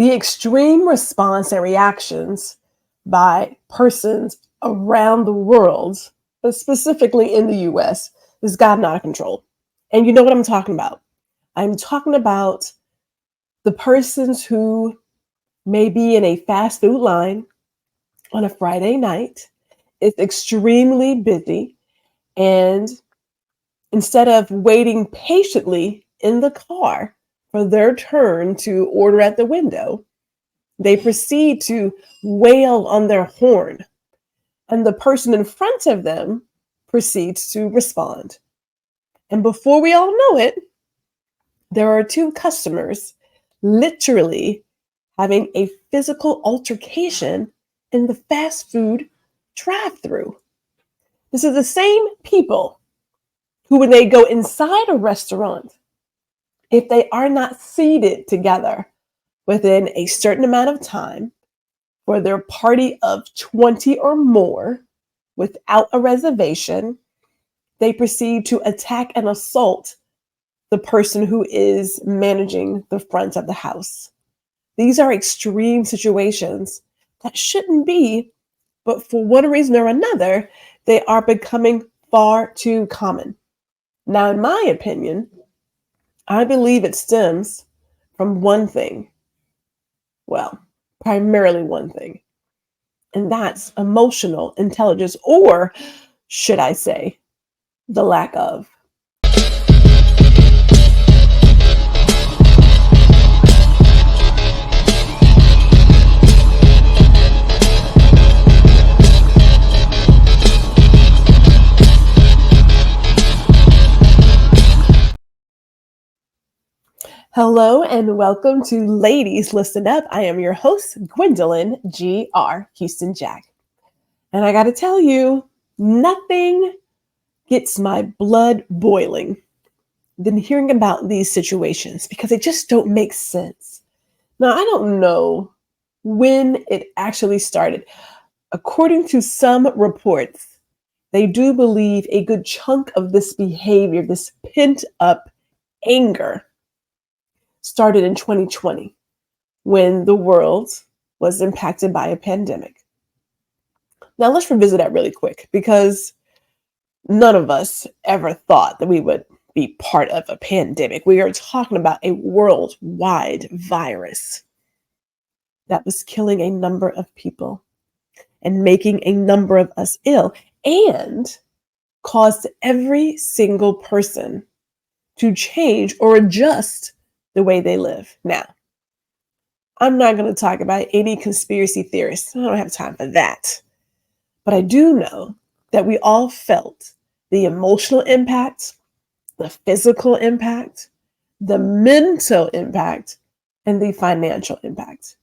The extreme response and reactions by persons around the world, but specifically in the US, has gotten out of control. And you know what I'm talking about. I'm talking about the persons who may be in a fast food line on a Friday night. It's extremely busy. And instead of waiting patiently in the car for their turn to order at the window, they proceed to wail on their horn, and the person in front of them proceeds to respond. And before we all know it, there are two customers literally having a physical altercation in the fast food drive-through. This is the same people who, when they go inside a restaurant, if they are not seated together within a certain amount of time for their party of 20 or more without a reservation, they proceed to attack and assault the person who is managing the front of the house. These are extreme situations that shouldn't be, but for one reason or another, they are becoming far too common. Now, in my opinion, I believe it stems from one thing. Well, primarily one thing, and that's emotional intelligence, or should I say, the lack of. Hello and welcome to Ladies Listen Up. I am your host, Gwendolyn G.R. Houston Jack. And I got to tell you, nothing gets my blood boiling than hearing about these situations because they just don't make sense. Now, I don't know when it actually started. According to some reports, they do believe a good chunk of this behavior, this pent up anger, started in 2020 when the world was impacted by a pandemic. Now, let's revisit that really quick because none of us ever thought that we would be part of a pandemic. We are talking about a worldwide virus that was killing a number of people and making a number of us ill and caused every single person to change or adjust the way they live. Now, I'm not going to talk about any conspiracy theorists. I don't have time for that. But I do know that we all felt the emotional impact, the physical impact, the mental impact, and the financial impact.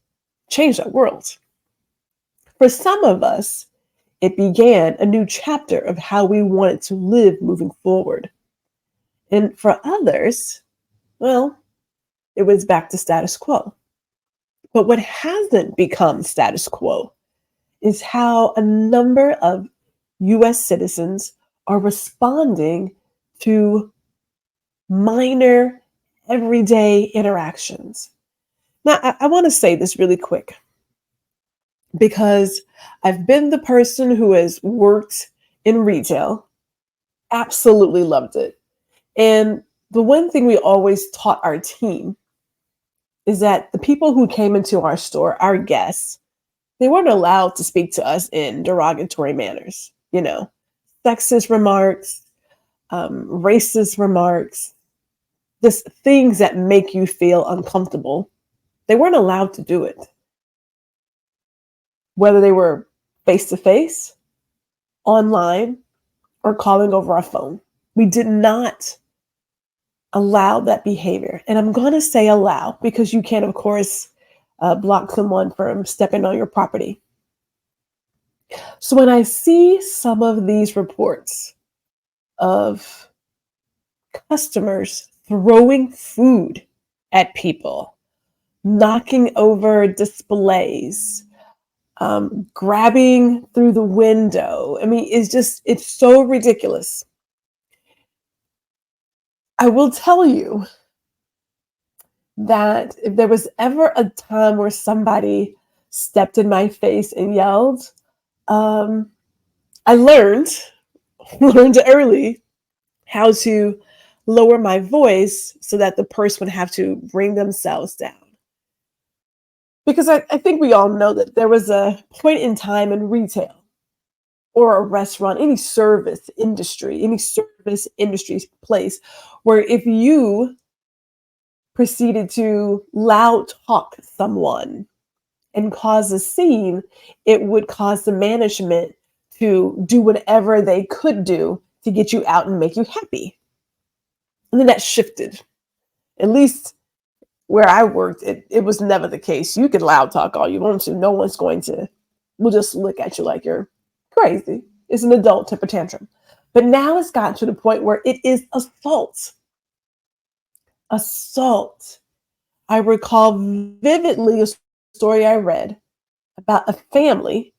Changed our world. For some of us, it began a new chapter of how we wanted to live moving forward. And for others, well, it was back to status quo. But what hasn't become status quo is how a number of US citizens are responding to minor, everyday interactions. Now, I want to say this really quick because I've been the person who has worked in retail, absolutely loved it. And the one thing we always taught our team is that the people who came into our store, our guests, they weren't allowed to speak to us in derogatory manners, sexist remarks, racist remarks, just things that make you feel uncomfortable. They weren't allowed to do it. Whether they were face-to-face, online, or calling over our phone. We did not allow that behavior. And I'm going to say allow because you can, of course, block someone from stepping on your property. So when I see some of these reports of customers throwing food at people, knocking over displays, grabbing through the window, it's so ridiculous. I will tell you that if there was ever a time where somebody stepped in my face and yelled, um, I learned early how to lower my voice so that the person would have to bring themselves down. Because I think we all know that there was a point in time in retail or a restaurant, any service industry place, where if you proceeded to loud talk someone and cause a scene, it would cause the management to do whatever they could do to get you out and make you happy. And then that shifted. At least where I worked, it was never the case. You could loud talk all you want to. No one's going to, will just look at you like you're crazy. It's an adult temper tantrum. But now it's gotten to the point where it is assault. Assault. I recall vividly a story I read about a family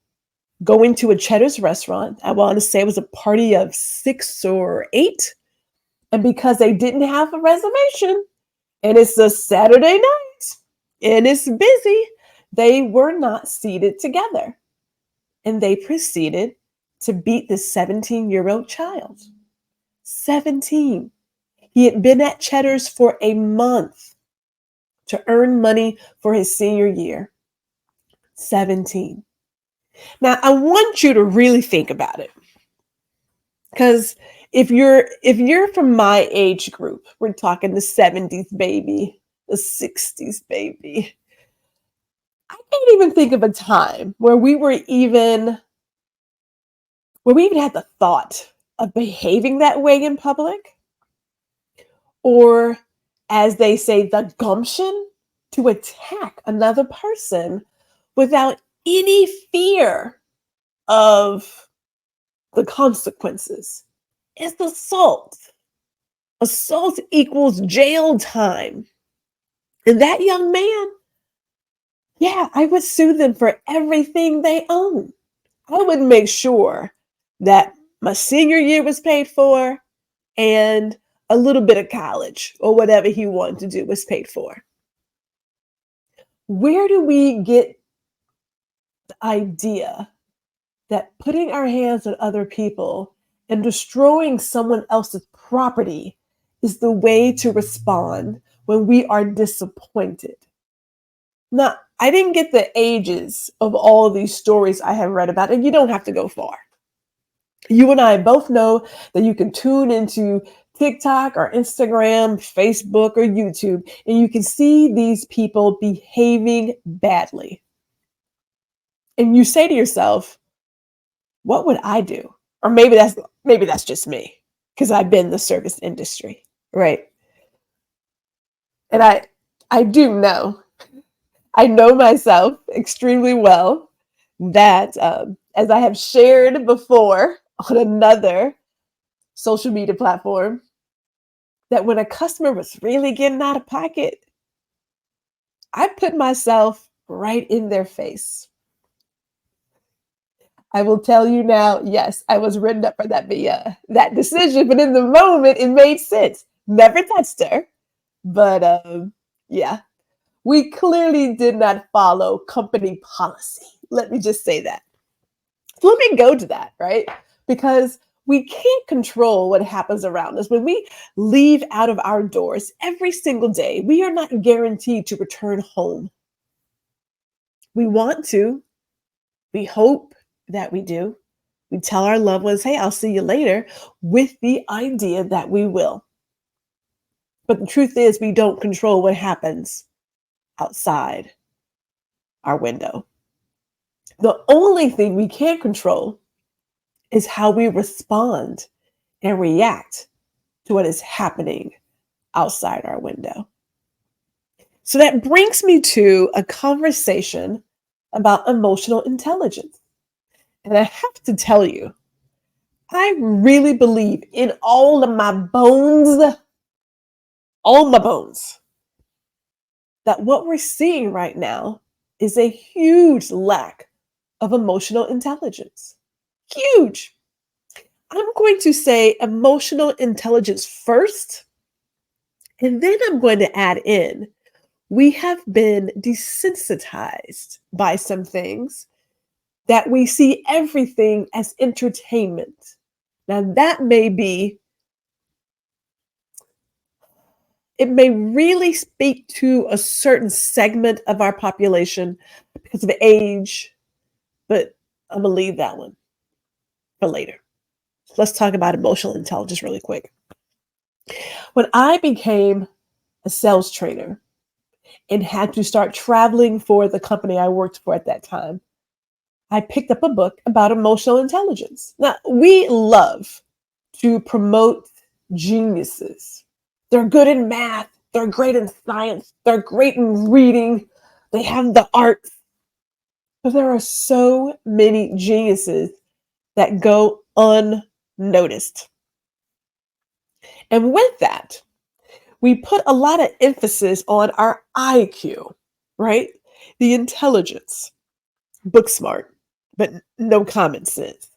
going to a Cheddar's restaurant. I want to say it was a party of 6 or 8. And because they didn't have a reservation, and it's a Saturday night, and it's busy, they were not seated together. And they proceeded to beat the 17-year-old child. 17. He had been at Cheddar's for a month to earn money for his senior year. 17. Now, I want you to really think about it. Because if you're from my age group, we're talking the 70s baby, the 60s baby. I can't even think of a time where we even had the thought of behaving that way in public, or as they say, the gumption to attack another person without any fear of the consequences. It's assault. Assault equals jail time. And that young man, yeah, I would sue them for everything they own. I would make sure that my senior year was paid for and a little bit of college or whatever he wanted to do was paid for. Where do we get the idea that putting our hands on other people and destroying someone else's property is the way to respond when we are disappointed? Now, I didn't get the ages of all of these stories I have read about, and you don't have to go far. You and I both know that you can tune into TikTok or Instagram, Facebook or YouTube, and you can see these people behaving badly. And you say to yourself, what would I do? Or maybe that's just me, because I've been in the service industry, right? And I do know, I know myself extremely well that, as I have shared before on another social media platform, that when a customer was really getting out of pocket, I put myself right in their face. I will tell you now, yes, I was written up for that decision, but in the moment, it made sense. Never touched her, but yeah, we clearly did not follow company policy. Let me just say that. So let me go to that, right? Because we can't control what happens around us. When we leave out of our doors every single day, we are not guaranteed to return home. We want to, we hope that we do. We tell our loved ones, hey, I'll see you later, with the idea that we will. But the truth is, we don't control what happens outside our window. The only thing we can control is how we respond and react to what is happening outside our window. So that brings me to a conversation about emotional intelligence. And I have to tell you, I really believe in all my bones, that what we're seeing right now is a huge lack of emotional intelligence. Huge. I'm going to say emotional intelligence first, and then I'm going to add in we have been desensitized by some things that we see everything as entertainment. Now, that may be, it may really speak to a certain segment of our population because of age, but I'm going to leave that one for later. Let's talk about emotional intelligence really quick. When I became a sales trainer and had to start traveling for the company I worked for at that time, I picked up a book about emotional intelligence. Now, we love to promote geniuses. They're good in math, they're great in science, they're great in reading, they have the arts. But there are so many geniuses that go unnoticed. And with that, we put a lot of emphasis on our IQ, right? The intelligence, book smart, but no common sense.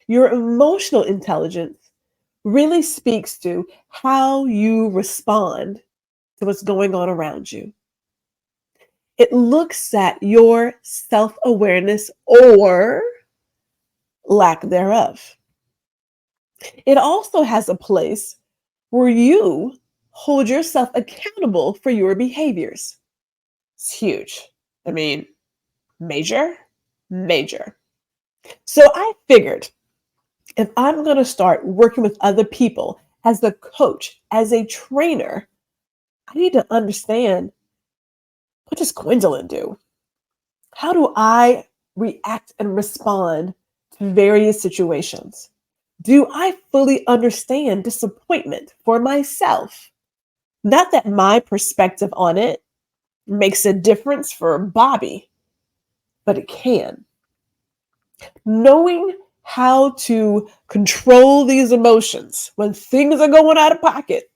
Your emotional intelligence really speaks to how you respond to what's going on around you. It looks at your self awareness or lack thereof. It also has a place where you hold yourself accountable for your behaviors. It's huge. I mean, major, major. So I figured if I'm going to start working with other people as a coach, as a trainer, I need to understand, what does Gwendolyn do? How do I react and respond to various situations? Do I fully understand disappointment for myself? Not that my perspective on it makes a difference for Bobby, but it can. Knowing how to control these emotions when things are going out of pocket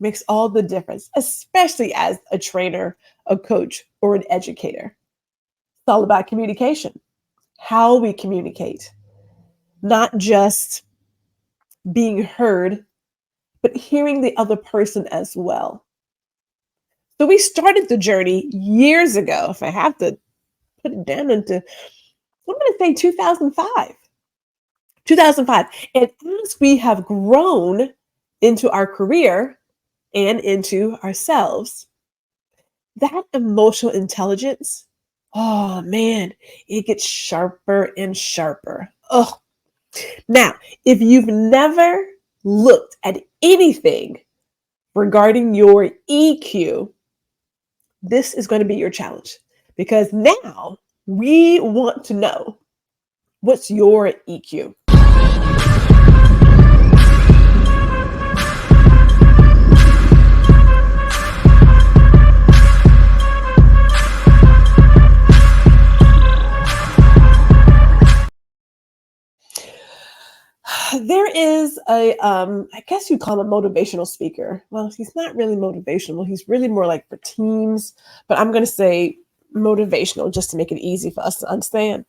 makes all the difference, especially as a trainer, a coach, or an educator. It's all about communication, how we communicate, not just being heard, but hearing the other person as well. So we started the journey years ago. If I have to put it down into, I'm going to say 2005. 2005. And as we have grown into our career and into ourselves, that emotional intelligence, oh man, it gets sharper and sharper. Oh, now, if you've never looked at anything regarding your EQ, this is going to be your challenge because now we want to know, what's your EQ? There is I guess you call him a motivational speaker. Well, he's not really motivational. He's really more like for teams, but I'm going to say motivational just to make it easy for us to understand.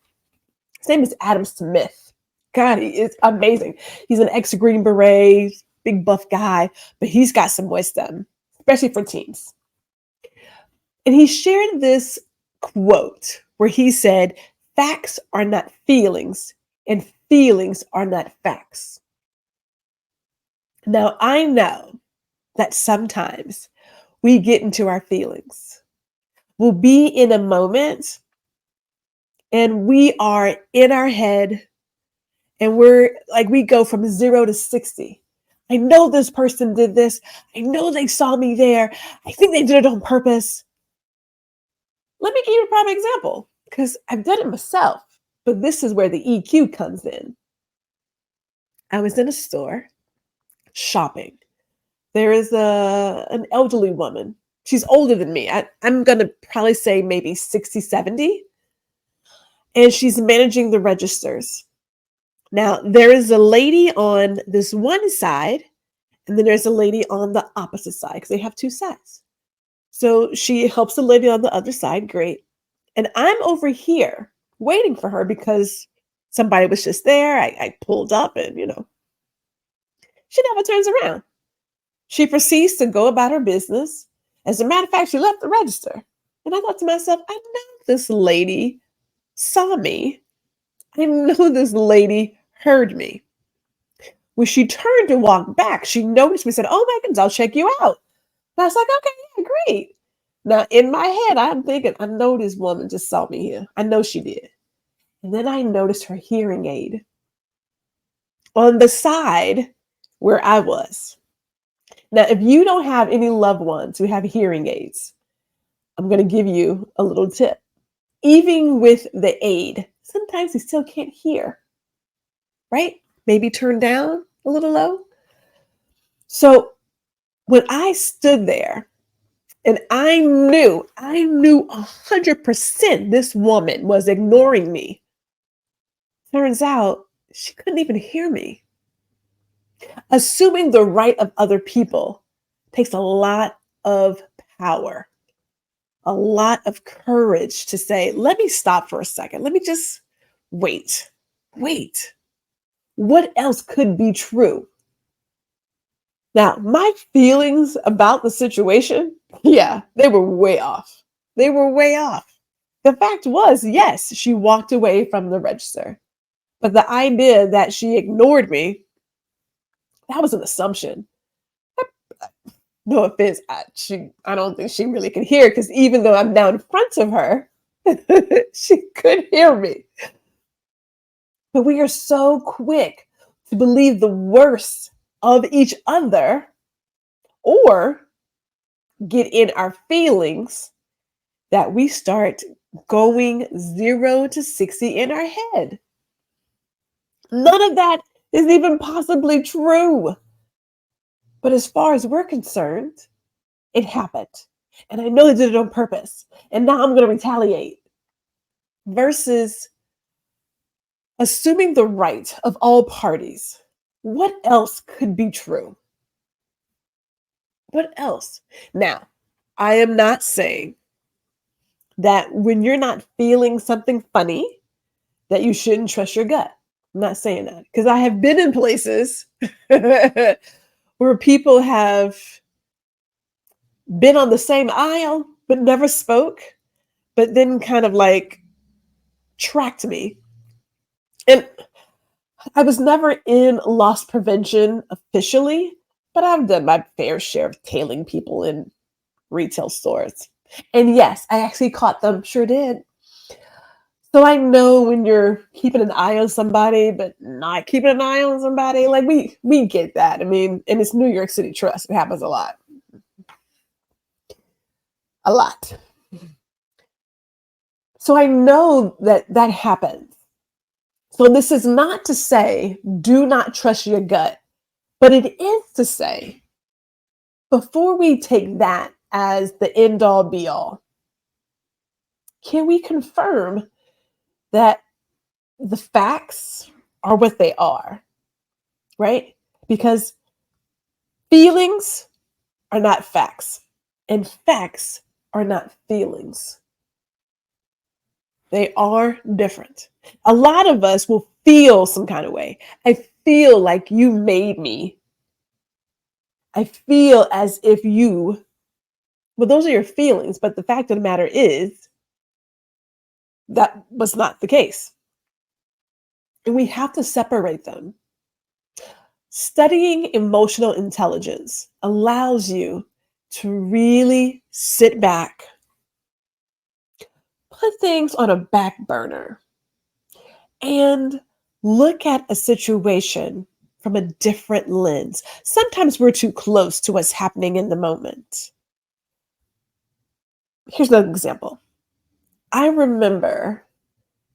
His name is Adam Smith. God, he is amazing. He's an ex-Green Beret, big buff guy, but he's got some wisdom, especially for teams. And he shared this quote where he said, "Facts are not feelings, and feelings are not facts." Now, I know that sometimes we get into our feelings. We'll be in a moment and we are in our head and we're like, we go from 0 to 60. I know this person did this. I know they saw me there. I think they did it on purpose. Let me give you a prime example because I've done it myself, but this is where the EQ comes in. I was in a store shopping. There is an elderly woman. She's older than me. I'm going to probably say maybe 60, 70. And she's managing the registers. Now, there is a lady on this one side, and then there's a lady on the opposite side because they have two sides. So she helps the lady on the other side. Great. And I'm over here waiting for her because somebody was just there. I pulled up and, she never turns around. She proceeds to go about her business. As a matter of fact, she left the register. And I thought to myself, I know this lady saw me. I know this lady heard me. When she turned to walk back, she noticed me and said, "Oh my goodness, I'll check you out." And I was like, "Okay, yeah, great." Now, in my head, I'm thinking, I know this woman just saw me here. I know she did. And then I noticed her hearing aid on the side where I was. Now, if you don't have any loved ones who have hearing aids, I'm going to give you a little tip. Even with the aid, sometimes you still can't hear, right? Maybe turn down a little low. So when I stood there and I knew 100% this woman was ignoring me. Turns out she couldn't even hear me. Assuming the right of other people takes a lot of power, a lot of courage to say, let me stop for a second. Let me just wait. Wait. What else could be true? Now, my feelings about the situation, yeah, they were way off. They were way off. The fact was, yes, she walked away from the register. But the idea that she ignored me, that was an assumption. No offense, I don't think she really could hear because even though I'm down in front of her, she could hear me. But we are so quick to believe the worst of each other or get in our feelings that we start going 0 to 60 in our head. None of that is even possibly true. But as far as we're concerned, it happened. And I know they did it on purpose. And now I'm going to retaliate. Versus assuming the right of all parties. What else could be true? What else? Now, I am not saying that when you're not feeling something funny, that you shouldn't trust your gut. I'm not saying that because I have been in places where people have been on the same aisle but never spoke, but then kind of like tracked me. And I was never in loss prevention officially, but I've done my fair share of tailing people in retail stores. And yes, I actually caught them, sure did. So I know when you're keeping an eye on somebody, but not keeping an eye on somebody, like we get that. I mean, and it's New York City Trust. It happens a lot. A lot. So I know that that happens. So this is not to say do not trust your gut, but it is to say before we take that as the end all be all, can we confirm that the facts are what they are, right? Because feelings are not facts, and facts are not feelings. They are different. A lot of us will feel some kind of way. I feel like you made me. I feel as if you, well, those are your feelings, but the fact of the matter is that was not the case. And we have to separate them. Studying emotional intelligence allows you to really sit back, put things on a back burner, and look at a situation from a different lens. Sometimes we're too close to what's happening in the moment. Here's another example. I remember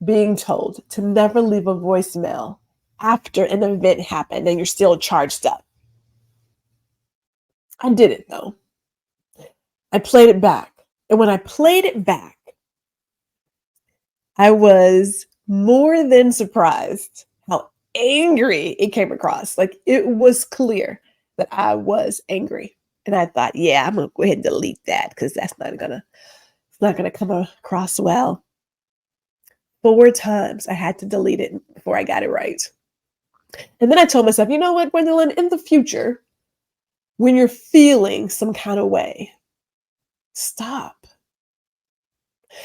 being told to never leave a voicemail after an event happened and you're still charged up. I did it though. I played it back. And when I played it back, I was more than surprised how angry it came across. Like it was clear that I was angry. And I thought, yeah, I'm gonna go ahead and delete that because it's not gonna come across well. 4 times I had to delete it before I got it right. And then I told myself, you know what, Gwendolyn, in the future, When you're feeling some kind of way, stop.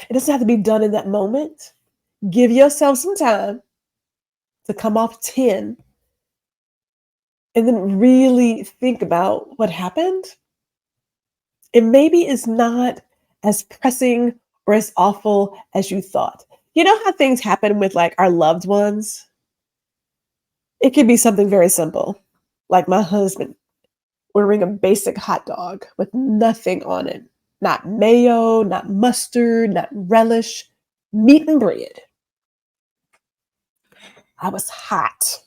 It doesn't have to be done in that moment. Give yourself some time to come off 10 and then really think about what happened. And maybe it's not as pressing or as awful as you thought. You know how things happen with like our loved ones? It could be something very simple, like my husband ordering a basic hot dog with nothing on it. Not mayo, not mustard, not relish, meat and bread. I was hot.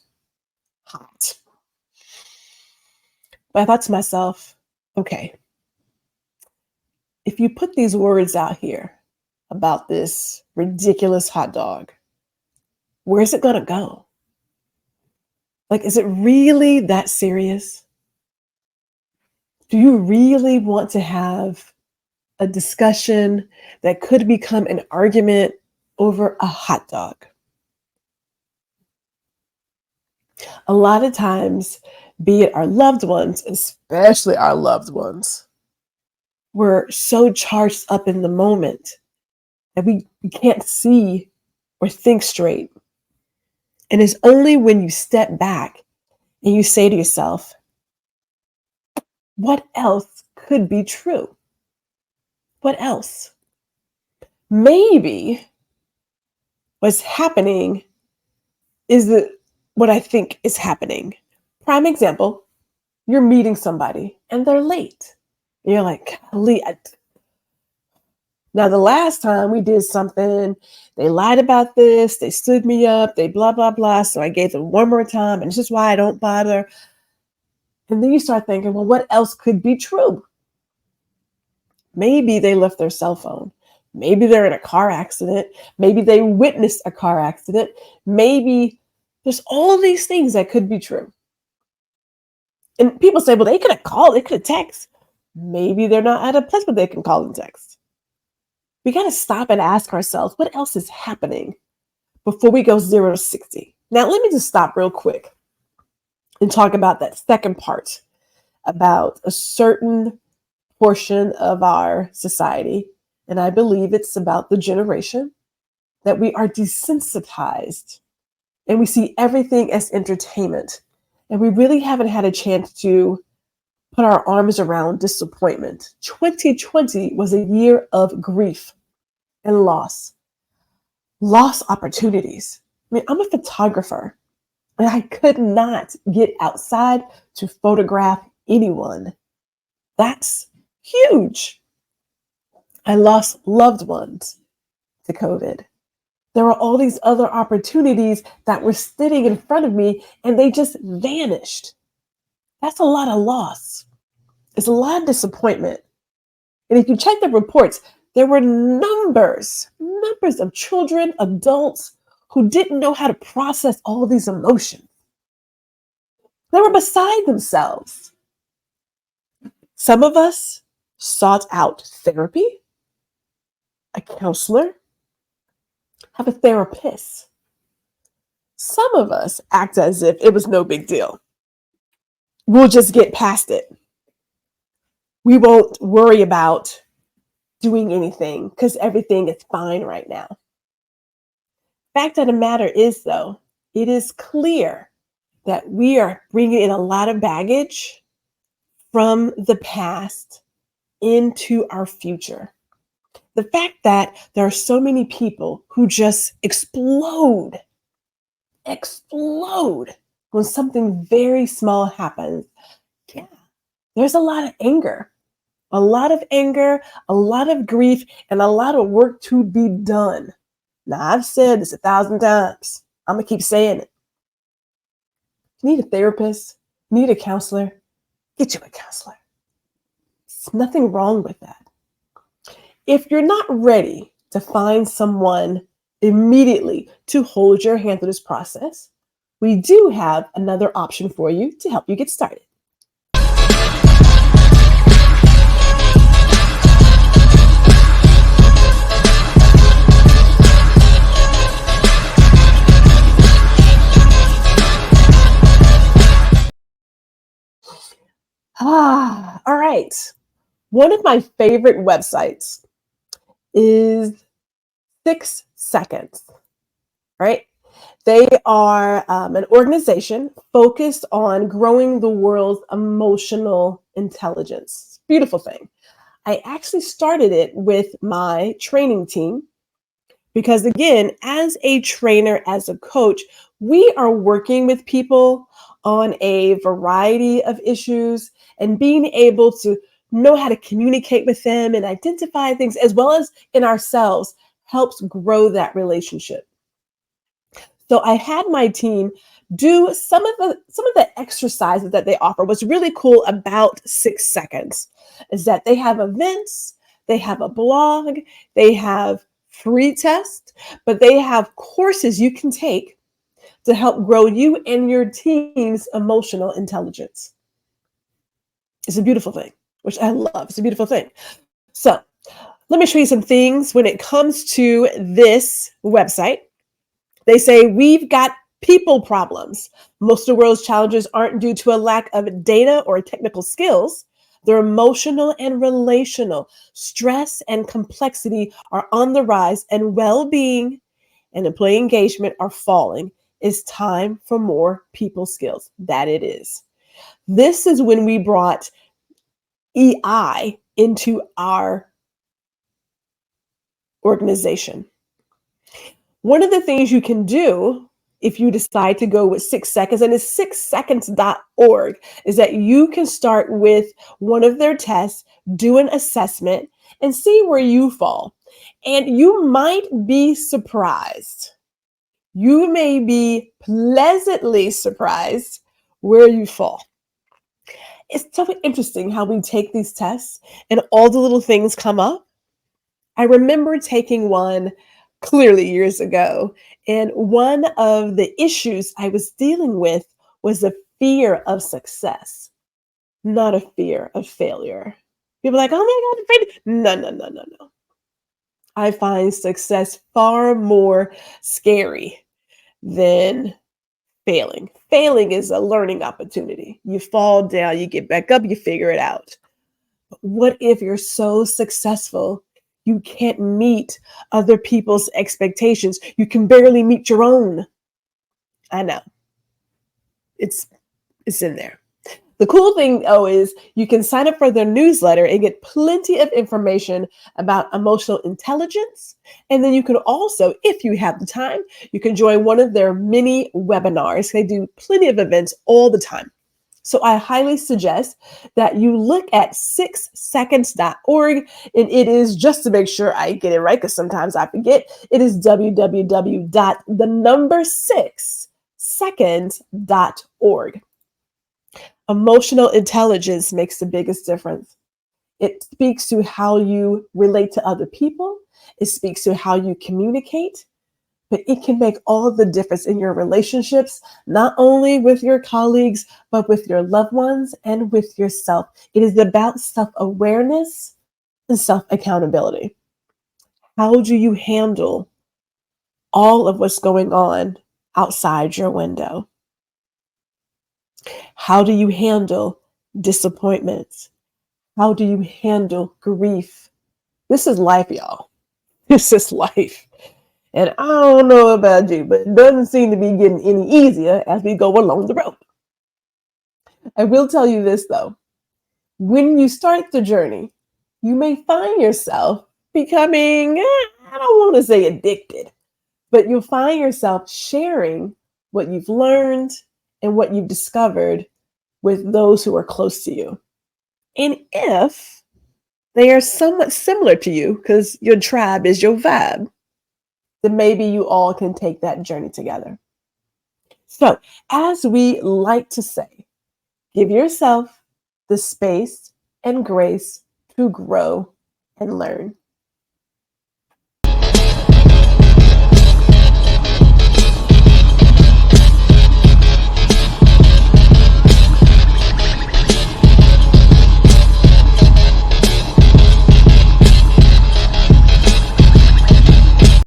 But I thought to myself, okay, if you put these words out here about this ridiculous hot dog, where's it going to go? Like, is it really that serious? Do you really want to have a discussion that could become an argument over a hot dog? A lot of times, be it our loved ones, especially our loved ones, we're so charged up in the moment that we can't see or think straight. And it's only when you step back and you say to yourself, what else could be true? What else? Maybe what's happening is what I think is happening. Prime example, you're meeting somebody and they're late. And you're like, golly, now the last time we did something, they lied about this, they stood me up, they blah, blah, blah. So I gave them one more time, and this is why I don't bother. And then you start thinking, well, what else could be true? Maybe they left their cell phone. Maybe they're in a car accident. Maybe they witnessed a car accident. Maybe there's all these things that could be true. And people say, well, they could have called, they could have texted. Maybe they're not at a place where they can call and text. We got to stop and ask ourselves, what else is happening before we go 0 to 60? Now, let me just stop real quick and talk about that second part about a certain portion of our society. And I believe it's about the generation that we are desensitized and we see everything as entertainment. And we really haven't had a chance to put our arms around disappointment. 2020 was a year of grief and loss. Lost opportunities. I mean, I'm a photographer and I could not get outside to photograph anyone. That's huge. I lost loved ones to COVID. There were all these other opportunities that were sitting in front of me and they just vanished. That's a lot of loss. It's a lot of disappointment. And if you check the reports, there were numbers of children, adults who didn't know how to process all these emotions. They were beside themselves. Some of us sought out therapy, a counselor, have a therapist. Some of us act as if it was no big deal. We'll just get past it. We won't worry about doing anything because everything is fine right now. Fact of the matter is, though, it is clear that we are bringing in a lot of baggage from the past into our future. The fact that there are so many people who just explode when something very small happens. Yeah, there's a lot of anger, a lot of grief, and a lot of work to be done. Now, I've said this 1,000 times. I'm going to keep saying it. You need a therapist, you need a counselor, get you a counselor. There's nothing wrong with that. If you're not ready to find someone immediately to hold your hand through this process, we do have another option for you to help you get started. All right. One of my favorite websites is 6 Seconds, right? They are an organization focused on growing the world's emotional intelligence. Beautiful thing. I actually started it with my training team because, again, as a trainer, as a coach, we are working with people on a variety of issues and being able to know how to communicate with them and identify things as well as in ourselves helps grow that relationship. So I had my team do some of the exercises that they offer. What's really cool about 6 Seconds is that they have events, they have a blog, they have free tests, but they have courses you can take to help grow you and your team's emotional intelligence. It's a beautiful thing, which I love. It's a beautiful thing. So let me show you some things when it comes to this website. They say we've got people problems. Most of the world's challenges aren't due to a lack of data or technical skills. They're emotional and relational. Stress and complexity are on the rise, and well being and employee engagement are falling. It's time for more people skills. That it is. This is when we brought EI into our organization. One of the things you can do if you decide to go with 6 Seconds, and it's 6seconds.org, is that you can start with one of their tests, do an assessment, and see where you fall. And you might be surprised. You may be pleasantly surprised where you fall. It's so interesting how we take these tests and all the little things come up. I remember taking one clearly years ago, and one of the issues I was dealing with was a fear of success, not a fear of failure. People are like, oh my God, I'm afraid. No, no, no, no, no. I find success far more scary than failing. Failing is a learning opportunity. You fall down, you get back up, you figure it out. What if you're so successful you can't meet other people's expectations? You can barely meet your own. I know. It's it's in there. The cool thing, is you can sign up for their newsletter and get plenty of information about emotional intelligence. And then you can also, if you have the time, you can join one of their mini webinars. They do plenty of events all the time. So I highly suggest that you look at 6seconds.org. And it is, just to make sure I get it right, because sometimes I forget, it is www.6seconds.org. Emotional intelligence makes the biggest difference. It speaks to how you relate to other people. It speaks to how you communicate, but it can make all the difference in your relationships, not only with your colleagues, but with your loved ones and with yourself. It is about self-awareness and self-accountability. How do you handle all of what's going on outside your window? How do you handle disappointments? How do you handle grief? This is life, y'all. This is life. And I don't know about you, but it doesn't seem to be getting any easier as we go along the road. I will tell you this, though. When you start the journey, you may find yourself becoming, I don't want to say addicted, but you'll find yourself sharing what you've learned and what you've discovered with those who are close to you. And if they are somewhat similar to you, because your tribe is your vibe, then maybe you all can take that journey together. So, as we like to say, give yourself the space and grace to grow and learn.